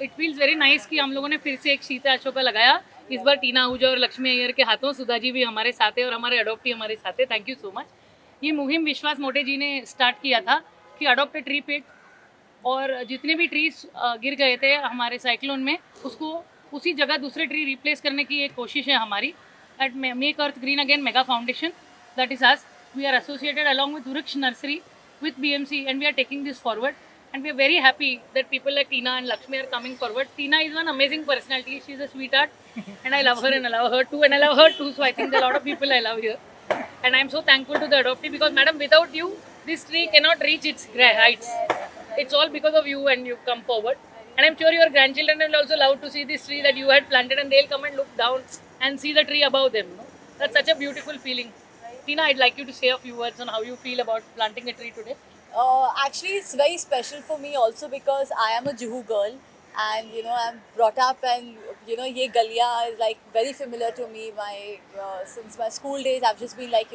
It feels very nice कि हम लोगों ने फिर से एक शीता अशोका लगाया। इस बार टीना आहूजा और लक्ष्मी अय्यर के हाथों, सुधा जी भी हमारे साथ है और हमारे अडोप्टी हमारे साथ है। Thank you so much. ये मुहिम विश्वास मोटे जी ने स्टार्ट किया था कि अडोप्ट ए ट्री पिट, और जितने भी ट्रीज गिर गए थे हमारे साइक्लोन में, उसको उसी जगह दूसरे ट्री रिप्लेस करने की एक कोशिश है हमारी at make earth green again mega foundation. That is us. We are associated along with Vriksh nursery with BMC, and we are taking this forward, and we are very happy that people like Tina and Lakshmi are coming forward. Tina is one amazing personality. She's a sweetheart and I love her and I love her too, and I love her too, so I think there are a lot of people I love here, and I'm so thankful to the adoptee because madam, without you this tree cannot reach its heights. It's all because of you, and you come forward, and I'm sure your grandchildren will also love to see this tree that you had planted, and they'll come and look down and see the tree above them, no? That's such a beautiful feeling. Tina, I'd like you to say a few words on how you feel about planting a tree today. Actually, it's very special for me also because I am a Juhu girl, and I'm brought up, and ye Galia is like very familiar to me. Since my school days, I've just been like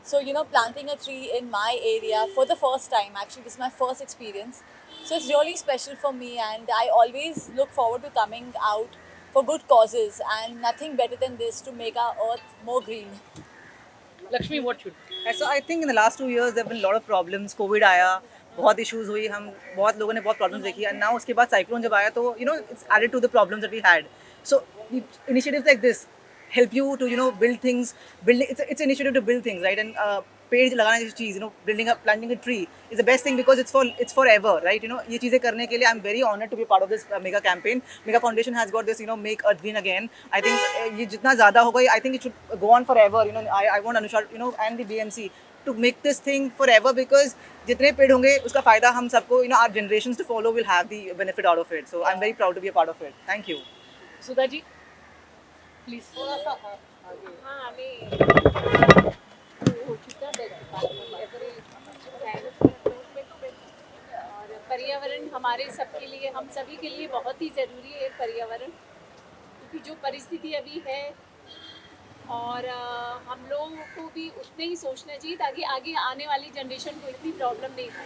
so planting a tree in my area for the first time. Actually, this is my first experience, so it's really special for me, and I always look forward to coming out for good causes, and nothing better than this to make our earth more green. Lakshmi, what should? So I think in the last 2 years there have been a lot of problems. COVID आया, बहुत issues हुई, हम बहुत लोगों ने बहुत problems देखी, and now उसके बाद cyclone जब आया तो it's added to the problems that we had. So initiatives like this help you to build things. It's an initiative to build things, right? And पेड़ लगाना जैसी चीज़, planting a tree is the best thing because it's forever, right? ये चीज़ें करने के लिए I'm very honored to be part of this mega campaign. Mega Foundation has got this make Earth green again. I think ये जितना ज़्यादा होगा, I think it should go on forever. I want Anusha and the BMC to make this thing forever because जितने पेड़ होंगे उसका फ़ायदा हम सबको our generations to follow will have the benefit out of it. So I'm very proud to be a part of it. Thank you. Sudha ji, please. हाँ, हमें हो चुका और पर्यावरण हमारे सबके लिए, हम सभी के लिए बहुत ही ज़रूरी है पर्यावरण, क्योंकि जो परिस्थिति अभी है, और हम लोगों को भी उतने ही सोचना चाहिए ताकि आगे आने वाली जनरेशन को इतनी प्रॉब्लम नहीं हो।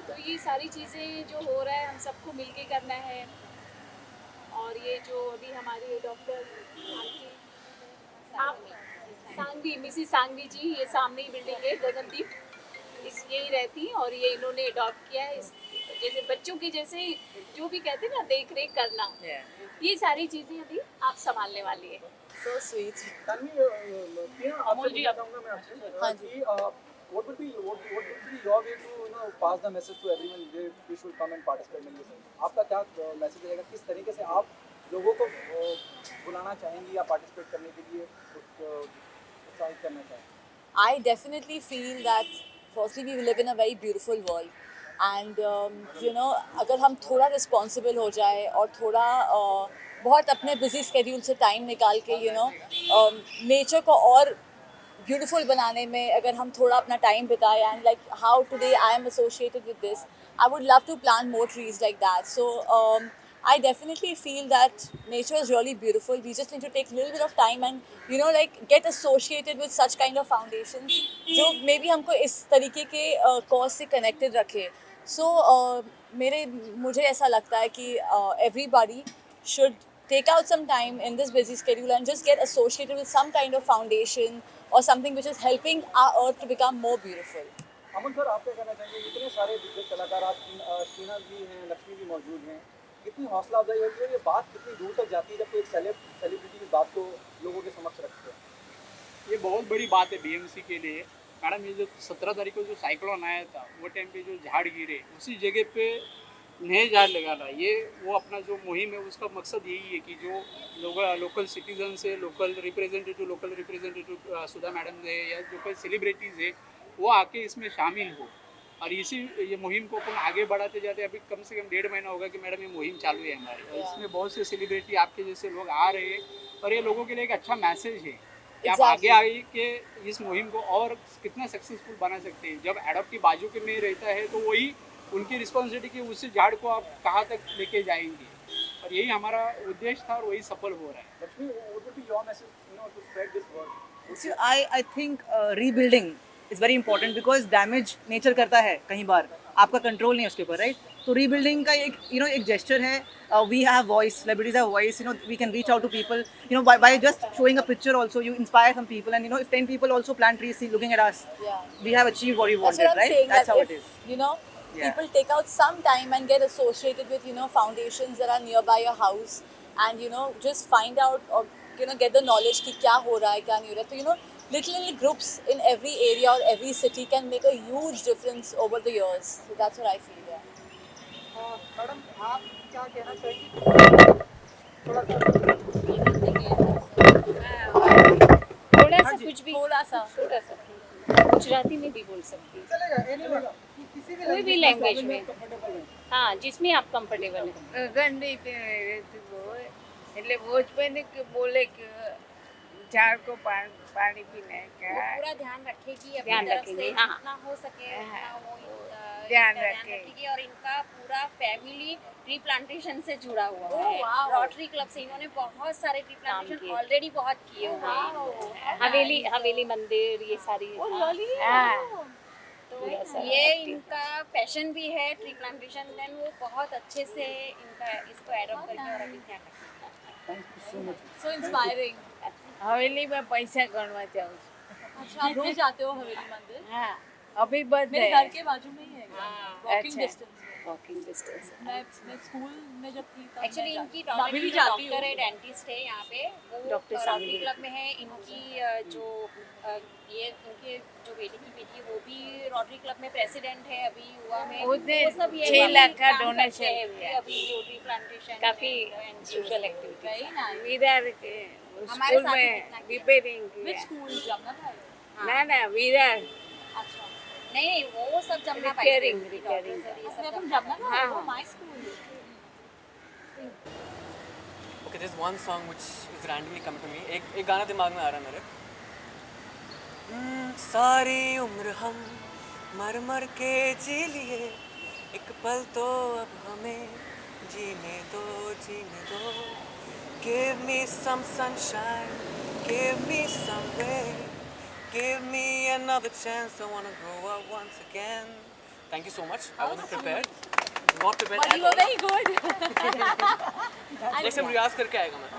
तो ये सारी चीज़ें जो हो रहा है हम सबको मिलके करना है। और ये जो अभी हमारे डॉक्टर सांगवी, मिसिस सांगवी जी, ये सामने ही बिल्डिंग है गगनदीप, यही रहती हैं, और ये इन्होंने अडॉप्ट किया है। जैसे बच्चों के जैसे जो भी कहते हैं ना, देख रेख करना, ये सारी चीज़ें अभी आप संभालने वाली है। So sweet. अमोल जी, हाँ जी। What would be your way to pass the message to everyone they should come and participate in this? आपका क्या मैसेज रहेगा, किस तरीके से आप लोगों को बुलाना चाहेंगी या पार्टिसिपेट करने के लिए उत्साहित करना चाहेंगे? I definitely feel that firstly we live in a very beautiful world, and अगर हम थोड़ा रिस्पॉन्सिबल हो जाए और थोड़ा बहुत अपने बिजी स्केड्यूल से टाइम निकाल के नेचर को और ब्यूटीफुल बनाने में अगर हम थोड़ा अपना टाइम बिताए, and like how today I am associated with this, I would love to plant more trees like that. So I definitely feel that nature is really beautiful. We just need to take a little bit of time and like get associated with such kind of foundations जो maybe हमको इस तरीके के cause से connected रखे. So मुझे ऐसा लगता है कि everybody should take out some time in this busy schedule and just get associated with some kind of foundation or something which is helping our earth to become more beautiful. Aman sir, आप क्या कहना चाहेंगे? इतने सारे दिग्गज कलाकार, आप टीना भी हैं, लक्ष्मी भी मौजूद हैं, कितनी हौसला अफजाई होती है, ये बात कितनी दूर तक जाती है जब कोई एक सेलिब्रिटी की बात को लोगों के समक्ष रखते हैं? ये बहुत बड़ी बात है बीएमसी के लिए। मैडम, ये जो 17 तारीख को जो साइक्लोन आया था, वो टाइम पे जो झाड़ गिरे, उसी जगह पे नए झाड़ लगाना, ये वो अपना जो मुहिम है उसका मकसद यही है कि जो लोकल सिटीजन्स है, लोकल रिप्रेजेंटेटिव सुधा मैडम है या जो कोई सेलिब्रिटीज़ है, वो आके इसमें शामिल हो, और ये मुहिम को अपन आगे बढ़ाते जाते। अभी कम से कम 1.5 महीना होगा कि मैडम ये मुहिम चालू है हमारी, और इसमें बहुत से सेलिब्रिटी आपके जैसे लोग आ रहे हैं, और ये लोगों के लिए एक अच्छा मैसेज है कि आप आगे आए कि इस मुहिम को और कितना सक्सेसफुल बना सकते हैं। जब एडॉप्टी बाजू के में रहता है तो वही उनकी रिस्पॉन्सिबिलिटी कि उस झाड़ को आप कहाँ तक लेके जाएंगे, और यही हमारा उद्देश्य था और वही सफल हो रहा है। Lakshmi, what would be your message to spread this word? So I think rebuilding is very important because damage nature करता है कई बार. आपका कंट्रोल नहीं है उसके ऊपर, राइट? तो रीबिल्डिंग का एक एक जेस्चर है. We have voice, celebrities have voice, we can reach out to people, by just showing a picture also you inspire some people, and if 10 people also plant trees looking at us, Yeah. we have achieved what we That's wanted, what I'm right? saying. That's that how if, it is. Yeah. People take out some time and get associated with, foundations that are nearby your house, and, just find out or, get the knowledge कि क्या हो रहा है, क्या नहीं हो रहा है. तो, little groups in every area or every city can make a huge difference over the years. So that's what I feel, yeah. Madam आप क्या कहना चाहेंगी? थोड़ा थोड़ा सा कुछ भी, थोड़ा सा. गुजराती में भी बोल सकती हूँ, चलेगा, एनीवे, किसी भी कोई भी लैंग्वेज में, हाँ जिसमें आप कंफर्टेबल हैं. गंदी એટલે ભોજપુરી કે બોલે કે झाड़ को पानी पीने का पूरा ध्यान रखेगी अपनी ध्यान तरफ रखेंगे, से हाँ। जितना हो सके उतना वो ध्यान इसका रखें। रखेगी और इनका पूरा फैमिली ट्री प्लांटेशन से जुड़ा हुआ ओह, है. वाओ। रोटरी क्लब से इन्होंने बहुत सारे ट्री प्लांटेशन किए। ऑलरेडी बहुत किए हुए हैं. हवेली मंदिर ये सारी, हाँ. तो पूरा सारा ये active। इनका पैशन भी है ट्री प्लांटेशन, देन वो बहुत अच्छे से इनका इसको एडॉप्ट करके और अभी ध्यान रखते हैं. So inspiring. हवेली में पैसा गणवा जाऊँ છું. अच्छा, आप रोज जाते हो हवेली मंदिर? हाँ अभी बंद मेरे है. घर के बाजू में ही है, वॉकिंग अच्छा। डिस्टेंस. Walking distance. मैं स्कूल में जब थी तब एक्चुअली मैं इनकी भाभी भी जाती डॉक्टर है, हूँ. डेंटिस्ट है यहाँ पे, वो डॉक्टर रोटरी सामने। क्लब में है. इनकी जो ये इनके जो बेटी की बेटी है वो भी रोटरी क्लब में प्रेसिडेंट है अभी युवा में. उसने वो सब ये 6 लाख का काम करते donation हैं किया। अभी जो ट्री प्लांटेशन काफी social activity. Very nice. Virar के हमारे स्कूल साथ ही में कितना किया। रिपेयरिंग Which किया. school? जमुना भाई. ना ना विरार. अच्छा. नहीं वो सब जमुना भाई से, Repairing, उनकी repairing daughters है, ये मैं सब from जमुना जमुना. हाँ, Oh, हाँ. my school. Okay, there's one song which is randomly coming to me. एक गाना दिमाग में आ रहा है मेरे. सारी उम्र हम मर मर के जी लिए, एक पल तो अब हमें जीने दो. Give me some sunshine, give me some rain, give me another chance. I wanna grow up once again. Thank you so much. I wasn't prepared. Not prepared But at you were all. very good. Next time रियाज करके आएगा मैं.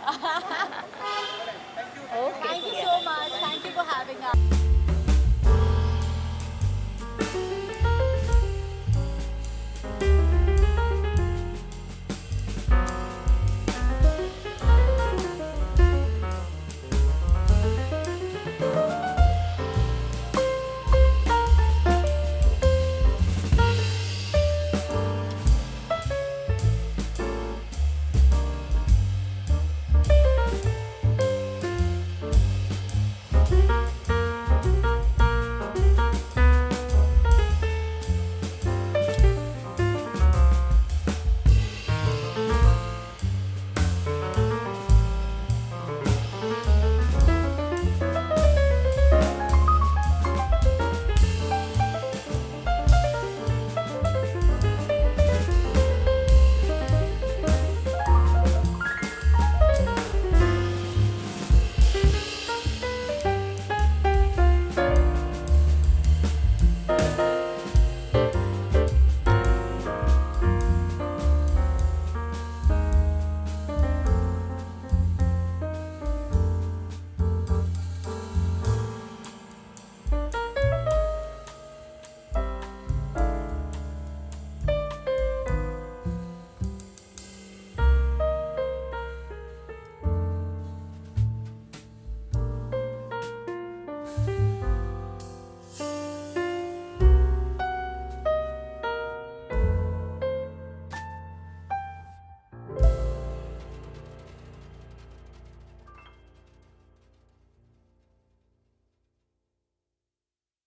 Thank you so much. Thank you for having us.